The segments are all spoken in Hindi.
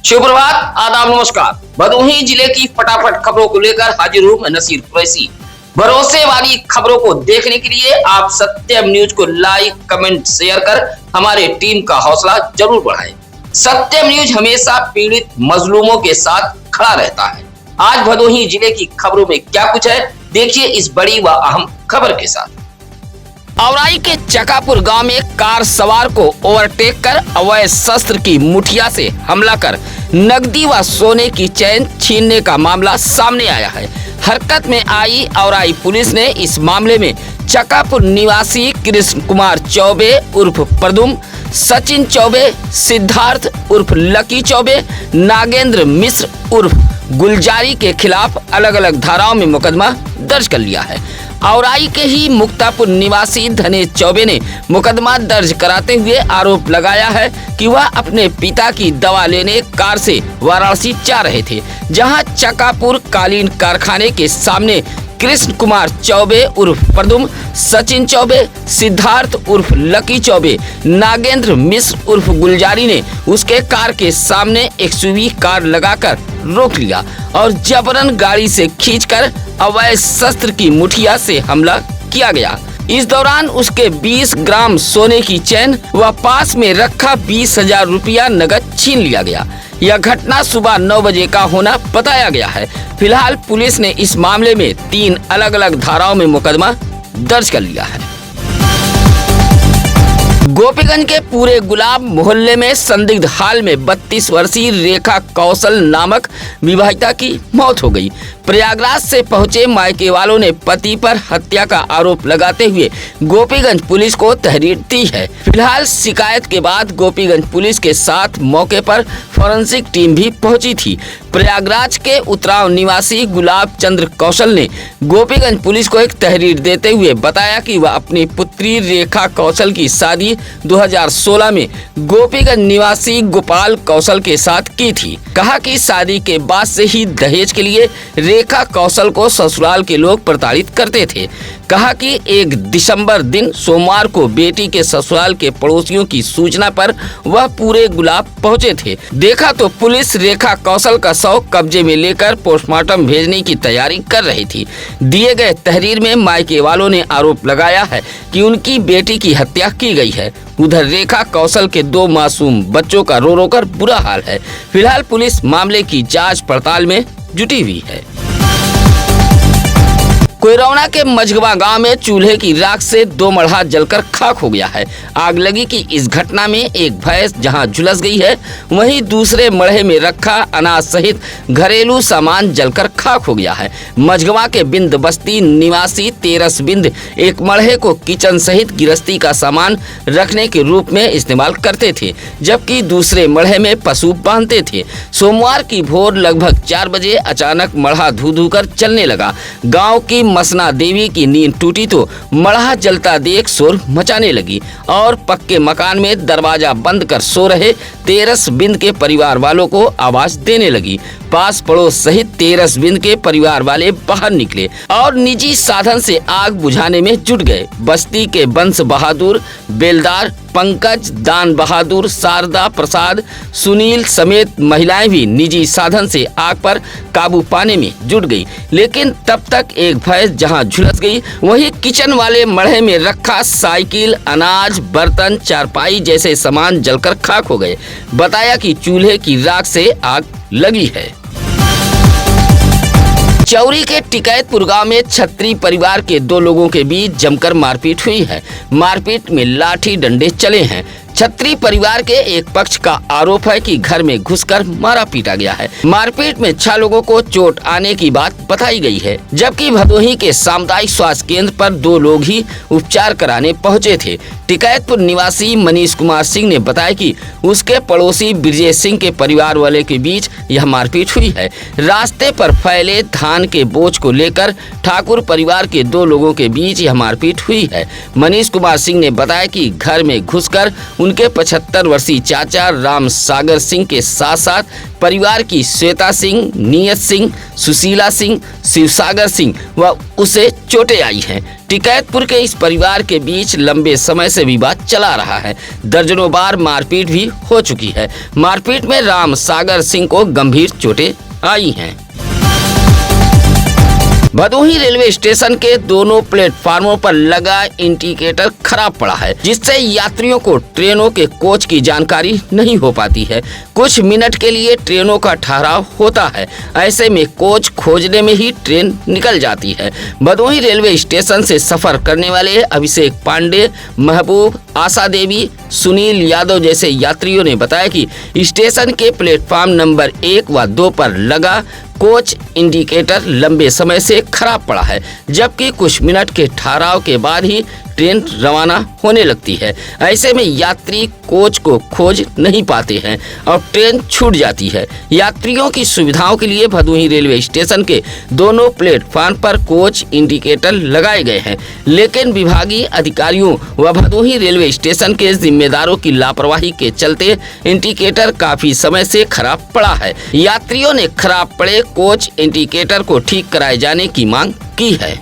शुभ प्रभात, आदाब, नमस्कार। भदोही जिले की फटाफट खबरों को लेकर हाजिर हूं मैं नसीर कुरैशी। भरोसे वाली खबरों को देखने के लिए आप सत्यम न्यूज को लाइक, कमेंट, शेयर कर हमारे टीम का हौसला जरूर बढ़ाएं। सत्यम न्यूज हमेशा पीड़ित मजलूमों के साथ खड़ा रहता है। आज भदोही जिले की खबरों में क्या कुछ है, देखिए इस बड़ी व अहम खबर के साथ। औराई के चकापुर गांव में कार सवार को ओवरटेक कर अवैध शस्त्र की मुठिया से हमला कर नकदी व सोने की चैन छीनने का मामला सामने आया है। हरकत में आई औराई पुलिस ने इस मामले में चकापुर निवासी कृष्ण कुमार चौबे उर्फ प्रदुम, सचिन चौबे, सिद्धार्थ उर्फ लकी चौबे, नागेंद्र मिश्र उर्फ गुलजारी के खिलाफ अलग अलग धाराओं में मुकदमा दर्ज कर लिया है। औराई के ही मुक्तापुर निवासी धनेश चौबे ने मुकदमा दर्ज कराते हुए आरोप लगाया है कि वह अपने पिता की दवा लेने कार से वाराणसी जा रहे थे, जहां चकापुर कालीन कारखाने के सामने कृष्ण कुमार चौबे उर्फ प्रदुम, सचिन चौबे, सिद्धार्थ उर्फ लकी चौबे, नागेंद्र मिश्र उर्फ गुलजारी ने उसके कार के सामने एक्सयूवी कार लगाकर रोक लिया और जबरन गाड़ी से खींचकर अवैध शस्त्र की मुठिया से हमला किया गया। इस दौरान उसके 20 ग्राम सोने की चैन व पास में रखा 20,000 रुपया नगद छीन लिया गया। यह घटना सुबह 9 बजे का होना बताया गया है। फिलहाल पुलिस ने इस मामले में 3 अलग अलग धाराओं में मुकदमा दर्ज कर लिया है। गोपीगंज के पूरे गुलाब मोहल्ले में संदिग्ध हाल में 32 वर्षीय रेखा कौशल नामक विवाहिता की मौत हो गई। प्रयागराज से पहुंचे मायके वालों ने पति पर हत्या का आरोप लगाते हुए गोपीगंज पुलिस को तहरीर दी है। फिलहाल शिकायत के बाद गोपीगंज पुलिस के साथ मौके पर फॉरेंसिक टीम भी पहुंची थी। प्रयागराज के उतराव निवासी गुलाब चंद्र कौशल ने गोपीगंज पुलिस को एक तहरीर देते हुए बताया कि वह अपनी पुत्री रेखा कौशल की शादी 2016 में गोपीगंज निवासी गोपाल कौशल के साथ की थी। कहा कि शादी के बाद से ही दहेज के लिए रेखा कौशल को ससुराल के लोग प्रताड़ित करते थे। कहा कि 1 दिसंबर दिन सोमवार को बेटी के ससुराल के पड़ोसियों की सूचना पर वह पूरे गुलाब पहुंचे थे। देखा तो पुलिस रेखा कौशल का शव कब्जे में लेकर पोस्टमार्टम भेजने की तैयारी कर रही थी। दिए गए तहरीर में मायके वालों ने आरोप लगाया है कि उनकी बेटी की हत्या की गई है। उधर रेखा कौशल के 2 मासूम बच्चों का रो रो कर बुरा हाल है। फिलहाल पुलिस मामले की जांच पड़ताल में जुटी हुई है। कोयरौना के मझगवा गांव में चूल्हे की राख से 2 मढ़ा जलकर खाक हो गया है। आग लगी की इस घटना में एक भैंस जहां झुलस गई है, वहीं दूसरे मढ़े में रखा अनाज सहित घरेलू सामान जलकर खाक हो गया है। मझगवा के बिंद बस्ती निवासी तेरस बिंद एक मढ़े को किचन सहित गृहस्थी का सामान रखने के रूप में इस्तेमाल करते थे, जबकि दूसरे मढ़े में पशु बांधते थे। सोमवार की भोर लगभग 4 बजे अचानक मढ़ा धू धू कर चलने लगा। गाँव की मसना देवी की नींद टूटी तो मढ़ा जलता देख शोर मचाने लगी और पक्के मकान में दरवाजा बंद कर सो रहे तेरस बिंद के परिवार वालों को आवाज देने लगी। पास पड़ोस सहित तेरस बिंद के परिवार वाले बाहर निकले और निजी साधन से आग बुझाने में जुट गए। बस्ती के बंश बहादुर, बेलदार, पंकज, दान बहादुर, शारदा प्रसाद, सुनील समेत महिलाएं भी निजी साधन से आग पर काबू पाने में जुट गई, लेकिन तब तक एक भैंस जहां झुलस गई, वहीं किचन वाले मढ़े में रखा साइकिल, अनाज, बर्तन, चारपाई जैसे सामान जलकर खाक हो गए। बताया कि चूल्हे की राख से आग लगी है। चौरी के टिकैतपुर गांव में छत्री परिवार के 2 लोगों के बीच जमकर मारपीट हुई है। मारपीट में लाठी डंडे चले हैं। छत्री परिवार के एक पक्ष का आरोप है कि घर में घुसकर मारा पीटा गया है। मारपीट में 6 लोगों को चोट आने की बात बताई गई है, जबकि भदोही के सामुदायिक स्वास्थ्य केंद्र पर 2 लोग ही उपचार कराने पहुंचे थे। टिकैतपुर निवासी मनीष कुमार सिंह ने बताया कि उसके पड़ोसी ब्रजेश सिंह के परिवार वाले के बीच यह मारपीट हुई है। रास्ते पर फैले धान के बोझ को लेकर ठाकुर परिवार के 2 लोगों के बीच यह मारपीट हुई है। मनीष कुमार सिंह ने बताया कि घर में घुसकर उनके 75 वर्षीय चाचा राम सागर सिंह के साथ साथ परिवार की श्वेता सिंह, नियत सिंह, सुशीला सिंह, शिवसागर सिंह व उसे चोटें आई हैं। टिकैतपुर के इस परिवार के बीच लंबे समय से विवाद चला रहा है। दर्जनों बार मारपीट भी हो चुकी है। मारपीट में राम सागर सिंह को गंभीर चोटें आई हैं। भदोही रेलवे स्टेशन के दोनों प्लेटफार्मों पर लगा इंडिकेटर खराब पड़ा है, जिससे यात्रियों को ट्रेनों के कोच की जानकारी नहीं हो पाती है। कुछ मिनट के लिए ट्रेनों का ठहराव होता है, ऐसे में कोच खोजने में ही ट्रेन निकल जाती है। भदोही रेलवे स्टेशन से सफर करने वाले अभिषेक पांडे, महबूब, आशा देवी, सुनील यादव जैसे यात्रियों ने बताया कि स्टेशन के प्लेटफार्म नंबर 1 व 2 पर लगा कोच इंडिकेटर लंबे समय से खराब पड़ा है, जबकि कुछ मिनट के ठहराव के बाद ही ट्रेन रवाना होने लगती है। ऐसे में यात्री कोच को खोज नहीं पाते हैं और ट्रेन छूट जाती है। यात्रियों की सुविधाओं के लिए भदोही रेलवे स्टेशन के दोनों प्लेटफार्म पर कोच इंडिकेटर लगाए गए हैं, लेकिन विभागीय अधिकारियों व भदोही रेलवे स्टेशन के जिम्मेदारों की लापरवाही के चलते इंडिकेटर काफी समय से खराब पड़ा है। यात्रियों ने खराब पड़े कोच इंडिकेटर को ठीक कराए जाने की मांग की है।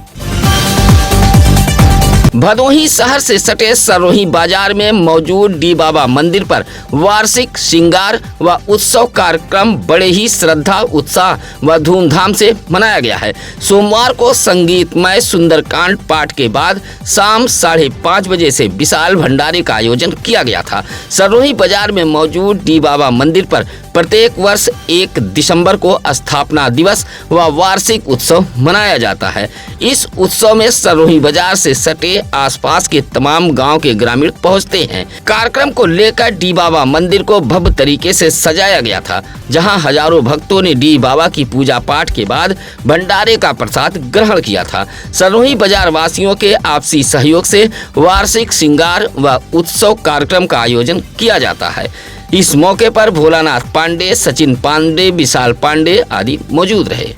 भदोही शहर से सटे सरोही बाजार में मौजूद डी बाबा मंदिर पर वार्षिक श्रृंगार व उत्सव कार्यक्रम बड़े ही श्रद्धा, उत्साह व धूमधाम से मनाया गया है। सोमवार को संगीतमय सुंदरकांड पाठ के बाद शाम 5:30 बजे से विशाल भंडारे का आयोजन किया गया था। सरोही बाजार में मौजूद डी बाबा मंदिर पर प्रत्येक वर्ष 1 दिसंबर को स्थापना दिवस व वार्षिक उत्सव मनाया जाता है। इस उत्सव में सरोही बाजार से सटे आसपास के तमाम गांव के ग्रामीण पहुंचते हैं। कार्यक्रम को लेकर डी बाबा मंदिर को भव्य तरीके से सजाया गया था, जहां हजारों भक्तों ने डी बाबा की पूजा पाठ के बाद भंडारे का प्रसाद ग्रहण किया था। सरोही बाजार वासियों के आपसी सहयोग से वार्षिक श्रृंगार व उत्सव कार्यक्रम का आयोजन किया जाता है। इस मौके पर भोलानाथ पांडे, सचिन पांडे, विशाल पांडे आदि मौजूद रहे।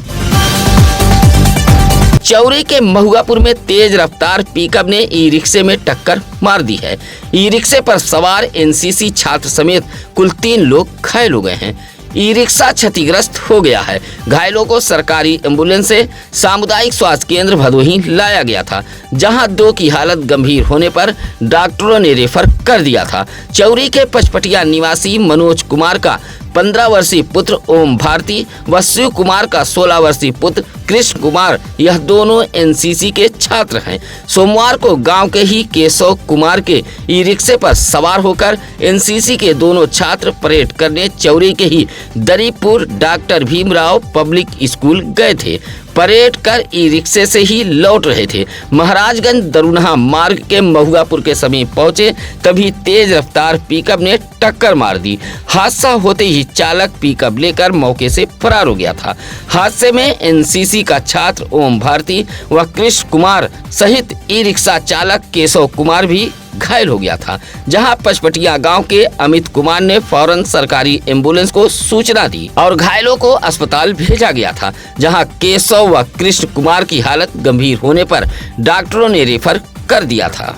चौरी के महुआपुर में तेज रफ्तार पिकअप ने ई रिक्शे में टक्कर मार दी है। ई रिक्शे पर सवार एनसीसी छात्र समेत कुल 3 लोग घायल हो गए हैं। ई रिक्शा क्षतिग्रस्त हो गया है। घायलों को सरकारी एम्बुलेंस से सामुदायिक स्वास्थ्य केंद्र भदोही लाया गया था, जहां 2 की हालत गंभीर होने पर डॉक्टरों ने रेफर कर दिया था। चौरी के पचपटिया निवासी मनोज कुमार का 15 वर्षीय पुत्र ओम भारती व शिव कुमार का 16 वर्षीय पुत्र कृष्ण कुमार, यह दोनों एनसीसी के छात्र हैं। सोमवार को गांव के ही केशव कुमार के ई रिक्शे पर सवार होकर एनसीसी के दोनों छात्र परेड करने चौरी के ही दरीपुर डॉक्टर भीमराव पब्लिक स्कूल गए थे। परेड कर ई रिक्शे से ही लौट रहे थे। महाराजगंज दरुनहा मार्ग के महुआपुर के समीप पहुंचे, तभी तेज रफ्तार पिकअप ने टक्कर मार दी। हादसा होते ही चालक पिकअप लेकर मौके से फरार हो गया था। हादसे में एनसीसी का छात्र ओम भारती व कृष्ण कुमार सहित ई रिक्शा चालक केशव कुमार भी घायल हो गया था, जहां पचपटिया गांव के अमित कुमार ने फौरन सरकारी एम्बुलेंस को सूचना दी और घायलों को अस्पताल भेजा गया था, जहां केशव व कृष्ण कुमार की हालत गंभीर होने पर डॉक्टरों ने रेफर कर दिया था।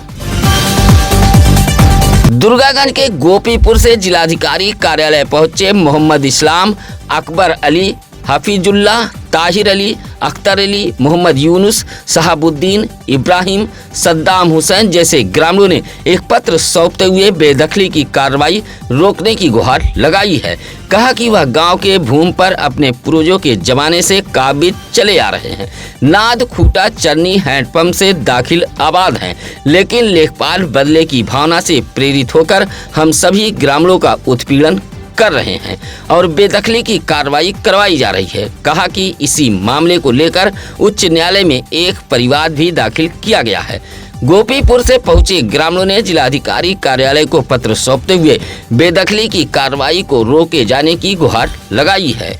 दुर्गागंज के गोपीपुर से जिलाधिकारी कार्यालय पहुंचे मोहम्मद इस्लाम, अकबर अली, हफीजुल्लाह, ताहिर अली, अख्तर अली, मोहम्मद यूनुस, शहाबुद्दीन, इब्राहिम, सद्दाम हुसैन जैसे ग्रामीणों ने एक पत्र सौंपते हुए बेदखली की कार्रवाई रोकने की गुहार लगाई है। कहा कि वह गांव के भूमि पर अपने पूर्वजों के जमाने से काबिज चले आ रहे हैं। नाद, खूटा, चरनी हैंडपंप से दाखिल आबाद हैं, लेकिन लेखपाल बदले की भावना से प्रेरित होकर हम सभी ग्रामीणों का उत्पीड़न कर रहे हैं और बेदखली की कार्रवाई करवाई जा रही है। कहा कि इसी मामले को लेकर उच्च न्यायालय में एक परिवाद भी दाखिल किया गया है। गोपीपुर से पहुंचे ग्रामीणों ने जिलाधिकारी कार्यालय को पत्र सौंपते हुए बेदखली की कार्रवाई को रोके जाने की गुहार लगाई है।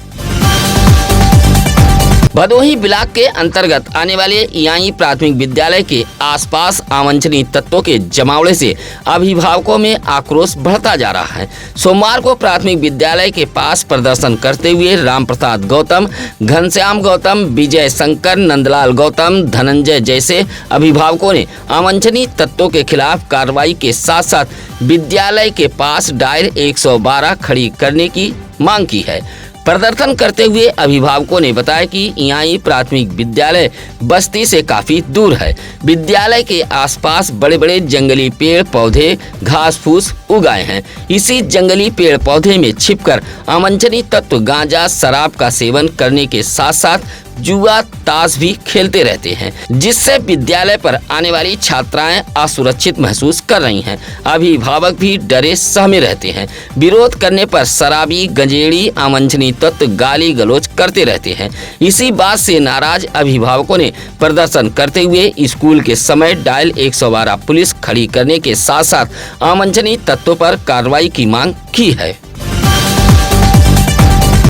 भदोही ब्लॉक के अंतर्गत आने वाले ईआई प्राथमिक विद्यालय के आसपास अवांछनीय तत्वों के जमावड़े से अभिभावकों में आक्रोश बढ़ता जा रहा है। सोमवार को प्राथमिक विद्यालय के पास प्रदर्शन करते हुए राम प्रसाद गौतम, घनश्याम गौतम, विजय शंकर, नंदलाल गौतम, धनंजय जैसे अभिभावकों ने अवांछनीय तत्वों के खिलाफ कार्रवाई के साथ साथ विद्यालय के पास डायल 112 खड़ी करने की मांग की है। प्रदर्शन करते हुए अभिभावकों ने बताया कि इयाई प्राथमिक विद्यालय बस्ती से काफी दूर है। विद्यालय के आसपास बड़े बड़े जंगली पेड़ पौधे घास फूस उगाए हैं। इसी जंगली पेड़ पौधे में छिपकर अवांछनीय तत्व गांजा शराब का सेवन करने के साथ साथ जुआ ताश भी खेलते रहते हैं, जिससे विद्यालय पर आने वाली छात्राएं असुरक्षित महसूस कर रही हैं। अभिभावक भी डरे सहमे रहते हैं। विरोध करने पर शराबी गंजेड़ी अवांछनीय तत्व गाली गलौज करते रहते हैं। इसी बात से नाराज अभिभावकों ने प्रदर्शन करते हुए स्कूल के समय डायल 112 पुलिस खड़ी करने के साथ साथ अवांछनीय तत्वों पर कार्रवाई की मांग की है।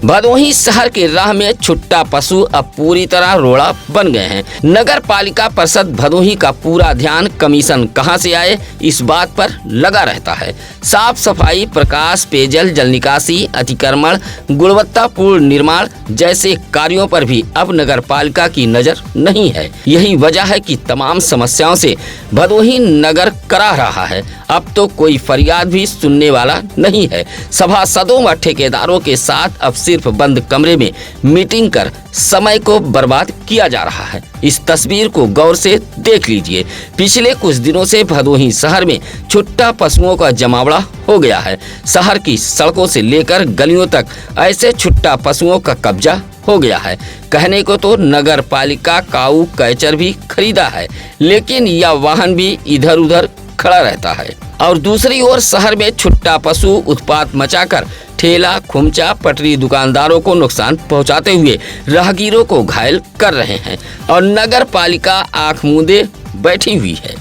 भदोही शहर के राह में छुट्टा पशु अब पूरी तरह रोड़ा बन गए हैं। नगर पालिका परिषद भदोही का पूरा ध्यान कमीशन कहां से आए इस बात पर लगा रहता है। साफ सफाई, प्रकाश, पेयजल, जल निकासी, अतिक्रमण, गुणवत्तापूर्ण निर्माण जैसे कार्यों पर भी अब नगर पालिका की नजर नहीं है। यही वजह है कि तमाम समस्याओं से भदोही नगर कराह रहा है। अब तो कोई फरियाद भी सुनने वाला नहीं है। सभासदों व ठेकेदारों के साथ अब सिर्फ बंद कमरे में मीटिंग कर समय को बर्बाद किया जा रहा है। इस तस्वीर को गौर से देख लीजिए। पिछले कुछ दिनों से भदोही शहर में छुट्टा पशुओं का जमावड़ा हो गया है। शहर की सड़कों से लेकर गलियों तक ऐसे छुट्टा पशुओं का कब्जा हो गया है। कहने को तो नगर पालिका काऊ कैचर भी खरीदा है, लेकिन यह वाहन भी इधर उधर खड़ा रहता है और दूसरी ओर शहर में छुट्टा पशु उत्पात मचाकर ठेला खुमचा पटरी दुकानदारों को नुकसान पहुंचाते हुए राहगीरों को घायल कर रहे हैं और नगर पालिका आंख मूंदे बैठी हुई है।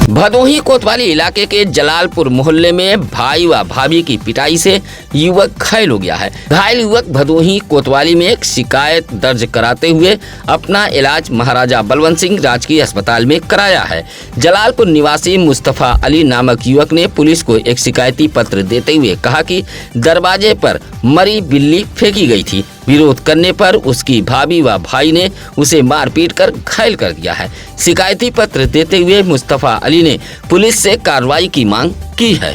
भदोही कोतवाली इलाके के जलालपुर मोहल्ले में भाई व भाभी की पिटाई से युवक घायल हो गया है। घायल युवक भदोही कोतवाली में एक शिकायत दर्ज कराते हुए अपना इलाज महाराजा बलवंत सिंह राजकीय अस्पताल में कराया है। जलालपुर निवासी मुस्तफा अली नामक युवक ने पुलिस को एक शिकायती पत्र देते हुए कहा कि दरवाजे पर मरी बिल्ली फेंकी गई थी। विरोध करने पर उसकी भाभी व भाई ने उसे मारपीट कर घायल कर दिया है। शिकायती पत्र देते हुए मुस्तफा अली ने पुलिस से कार्रवाई की मांग की है।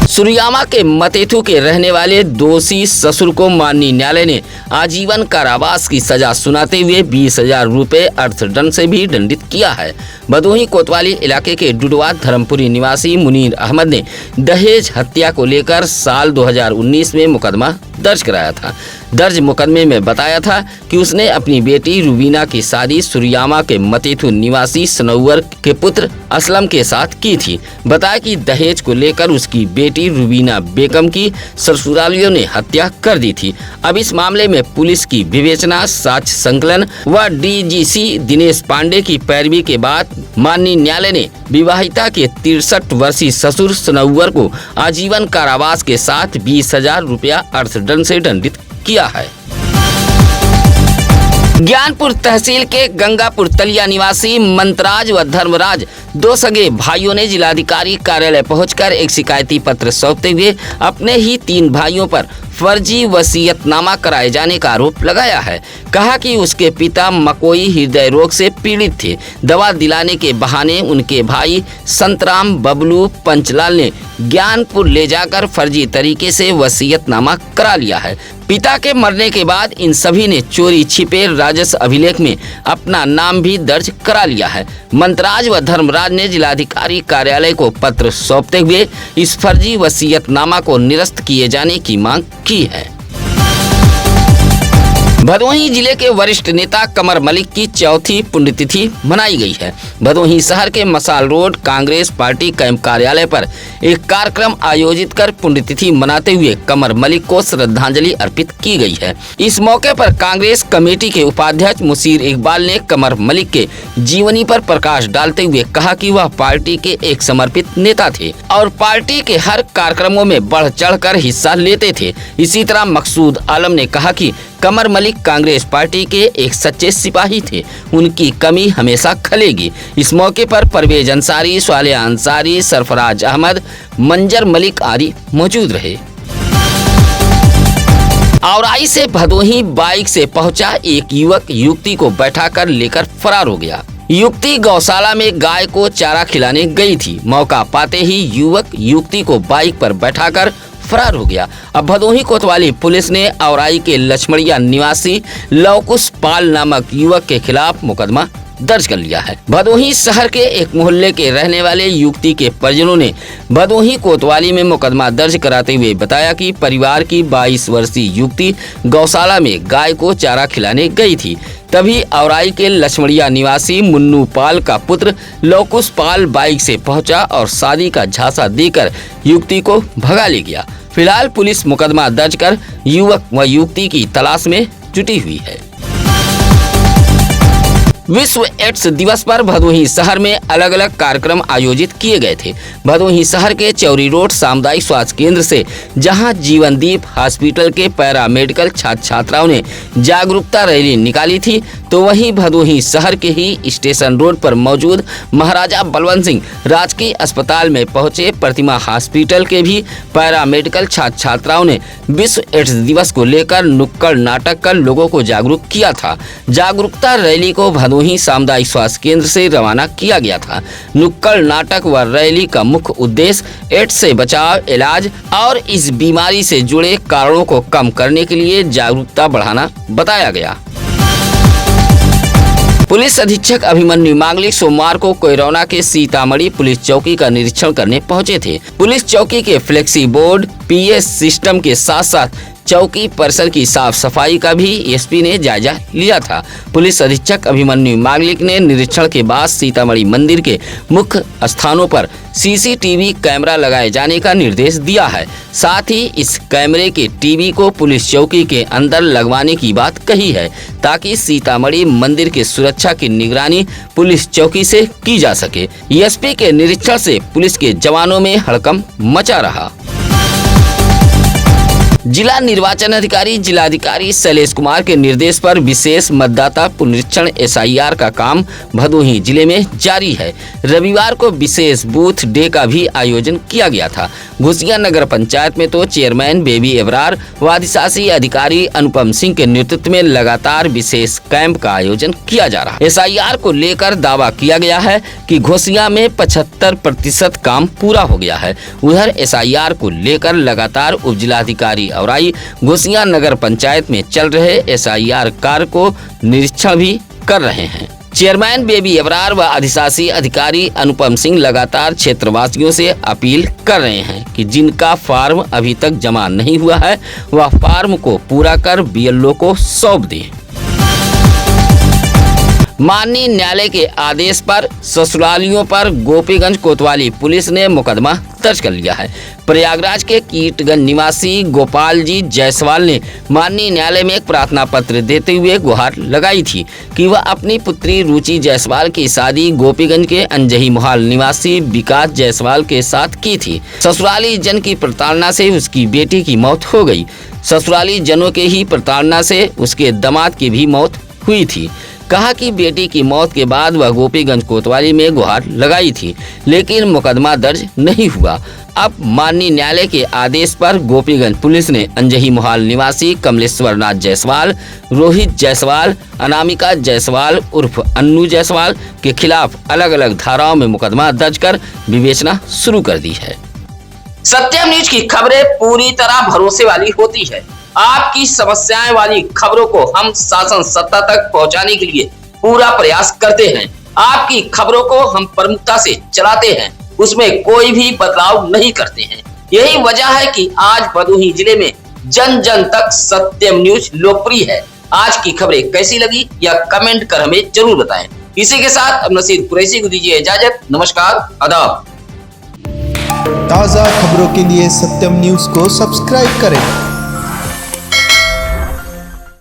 सुरियामा के मतेथु के रहने वाले दोषी ससुर को माननीय न्यायालय ने आजीवन कारावास की सजा सुनाते हुए 20,000 रुपए अर्थदंड से भी दंडित किया है। भदोही कोतवाली इलाके के डुडवा धर्मपुरी निवासी मुनीर अहमद ने दहेज हत्या को लेकर साल 2019 में मुकदमा दर्ज कराया था। दर्ज मुकदमे में बताया था कि उसने अपनी बेटी रुबीना की शादी सुरियामा के मतेथु निवासी सनौवर के पुत्र असलम के साथ की थी। बताया कि दहेज को लेकर उसकी बेटी रुबीना बेगम की ससुरालियों ने हत्या कर दी थी। अब इस मामले में पुलिस की विवेचना, साक्ष्य संकलन व डीजीसी दिनेश पांडे की पैरवी के बाद माननीय न्यायालय ने विवाहिता के 63 वर्षीय ससुर सनौवर को आजीवन कारावास के साथ 20,000 रुपया अर्थदंड से दंडित किया है। ज्ञानपुर तहसील के गंगापुर तलिया निवासी मंतराज व धर्मराज दो सगे भाइयों ने जिलाधिकारी कार्यालय पहुंचकर एक शिकायती पत्र सौंपते हुए अपने ही 3 भाइयों पर फर्जी वसीयतनामा कराए जाने का आरोप लगाया है। कहा कि उसके पिता मकोई हृदय रोग से पीड़ित थे। दवा दिलाने के बहाने उनके भाई संतराम बबलू पंचलाल ने ज्ञानपुर ले जाकर फर्जी तरीके से वसीयतनामा करा लिया है। पिता के मरने के बाद इन सभी ने चोरी छिपे राजस्व अभिलेख में अपना नाम भी दर्ज करा लिया है। मंतराज व धर्मराज ने जिलाधिकारी कार्यालय को पत्र सौंपते हुए इस फर्जी वसीयतनामा को निरस्त किए जाने की मांग की है। भदोही जिले के वरिष्ठ नेता कमर मलिक की चौथी पुण्यतिथि मनाई गई है। भदोही शहर के मसाल रोड कांग्रेस पार्टी कैंप कार्यालय पर एक कार्यक्रम आयोजित कर पुण्यतिथि मनाते हुए कमर मलिक को श्रद्धांजलि अर्पित की गई है। इस मौके पर कांग्रेस कमेटी के उपाध्यक्ष मुशीर इकबाल ने कमर मलिक के जीवनी पर प्रकाश डालते हुए कहा कि वह पार्टी के एक समर्पित नेता थे और पार्टी के हर कार्यक्रमों में बढ़ चढ़कर हिस्सा लेते थे। इसी तरह मकसूद आलम ने कहा कि कमर मलिक कांग्रेस पार्टी के एक सच्चे सिपाही थे, उनकी कमी हमेशा खलेगी। इस मौके पर परवेज अंसारी, स्वालिया अंसारी, सरफराज अहमद, मंजर मलिक आदि मौजूद रहे। औराई से भदोही बाइक से पहुंचा एक युवक युवती को बैठाकर लेकर फरार हो गया। युवती गौशाला में गाय को चारा खिलाने गई थी। मौका पाते ही युवक युवती को बाइक पर बैठाकर फरार हो गया। अब भदोही कोतवाली पुलिस ने औराई के लक्ष्मणिया निवासी लवकुश पाल नामक युवक के खिलाफ मुकदमा दर्ज कर लिया है। भदोही शहर के एक मोहल्ले के रहने वाले युवती के परिजनों ने भदोही कोतवाली में मुकदमा दर्ज कराते हुए बताया कि परिवार की 22 वर्षीय युवती गौशाला में गाय को चारा खिलाने गई थी। तभी औराई के लक्ष्मणिया निवासी मुन्नू पाल का पुत्र लवकुश पाल बाइक से पहुंचा और शादी का झांसा देकर युवती को भगा ले गया। फिलहाल पुलिस मुकदमा दर्ज कर युवक व युवती की तलाश में जुटी हुई है। विश्व एड्स दिवस पर भदोही शहर में अलग अलग कार्यक्रम आयोजित किए गए थे। भदोही शहर के चौरी रोड सामुदायिक स्वास्थ्य केंद्र से जहां जीवनदीप हॉस्पिटल के पैरामेडिकल छात्र छात्राओं ने जागरूकता रैली निकाली थी, तो वहीं भदोही शहर के ही स्टेशन रोड पर मौजूद महाराजा बलवंत सिंह राजकीय अस्पताल में पहुंचे प्रतिमा हॉस्पिटल के भी पैरामेडिकल छात्र छात्राओं ने विश्व एड्स दिवस को लेकर नुक्कड़ नाटक कर लोगों को जागरूक किया था। जागरूकता रैली को भदोही सामुदायिक स्वास्थ्य केंद्र से रवाना किया गया था। नुक्कड़ नाटक व रैली का मुख्य उद्देश्य एड्स से बचाव, इलाज और इस बीमारी से जुड़े कारणों को कम करने के लिए जागरूकता बढ़ाना बताया गया। पुलिस अधीक्षक अभिमन्यु मांगलिक सोमवार को कोयरौना के सीतामढ़ी पुलिस चौकी का निरीक्षण करने पहुंचे थे। पुलिस चौकी के फ्लेक्सी बोर्ड, पीएस सिस्टम के साथ साथ चौकी परिसर की साफ सफाई का भी एसपी ने जायजा लिया था। पुलिस अधीक्षक अभिमन्यु मांगलिक ने निरीक्षण के बाद सीतामढ़ी मंदिर के मुख्य स्थानों पर सीसीटीवी कैमरा लगाए जाने का निर्देश दिया है। साथ ही इस कैमरे के टीवी को पुलिस चौकी के अंदर लगवाने की बात कही है, ताकि सीतामढ़ी मंदिर के सुरक्षा की निगरानी पुलिस चौकी से की जा सके। एसपी के निरीक्षण से पुलिस के जवानों में हड़कंप मचा रहा। जिला निर्वाचन अधिकारी जिलाधिकारी शैलेश कुमार के निर्देश पर विशेष मतदाता पुनरीक्षण एसआईआर का काम भदोही जिले में जारी है। रविवार को विशेष बूथ डे का भी आयोजन किया गया था। घुसिया नगर पंचायत में तो चेयरमैन बेबी एबरार व अधिशासी अधिकारी अनुपम सिंह के नेतृत्व में लगातार विशेष कैंप का आयोजन किया जा रहा है। एसआईआर को लेकर दावा किया गया है कि घुसिया में 75% काम पूरा हो गया है। उधर एसआईआर को लेकर लगातार उप जिलाधिकारी औराई घुसिया नगर पंचायत में चल रहे एसआईआर कार्य को निरीक्षण भी कर रहे हैं। चेयरमैन बेबी एबरार व अधिशासी अधिकारी अनुपम सिंह लगातार क्षेत्रवासियों से अपील कर रहे हैं कि जिनका फार्म अभी तक जमा नहीं हुआ है वह फार्म को पूरा कर बीएलओ को सौंप दें। माननीय न्यायालय के आदेश पर ससुरालियों पर गोपीगंज कोतवाली पुलिस ने मुकदमा दर्ज कर लिया है। प्रयागराज के कीटगंज निवासी गोपाल जी जायसवाल ने माननीय न्यायालय में एक प्रार्थना पत्र देते हुए गुहार लगाई थी कि वह अपनी पुत्री रुचि जायसवाल की शादी गोपीगंज के अंजही मोहाल निवासी विकास जायसवाल के साथ की थी। ससुराली जन की प्रताड़ना से उसकी बेटी की मौत हो गई। ससुराली जनों के ही प्रताड़ना से उसके दामाद की भी मौत हुई थी। कहा कि बेटी की मौत के बाद वह गोपीगंज कोतवाली में गुहार लगाई थी, लेकिन मुकदमा दर्ज नहीं हुआ। अब माननीय न्यायालय के आदेश पर गोपीगंज पुलिस ने अंजही मोहाल निवासी कमलेश्वर नाथ जायसवाल, रोहित जायसवाल, अनामिका जायसवाल उर्फ अन्नू जायसवाल के खिलाफ अलग अलग धाराओं में मुकदमा दर्ज कर विवेचना शुरू कर दी है। सत्यम न्यूज की खबरें पूरी तरह भरोसे वाली होती है। आपकी समस्याएं वाली खबरों को हम शासन सत्ता तक पहुंचाने के लिए पूरा प्रयास करते हैं। आपकी खबरों को हम प्रमुखता से चलाते हैं, उसमें कोई भी बदलाव नहीं करते हैं। यही वजह है कि आज भदोही जिले में जन जन तक सत्यम न्यूज लोकप्रिय है। आज की खबरें कैसी लगी या कमेंट कर हमें जरूर बताएं। इसी के साथ अब नसीर कुरैशी को दीजिए इजाजत। नमस्कार, आदाब। ताज़ा खबरों के लिए सत्यम न्यूज को सब्सक्राइब करें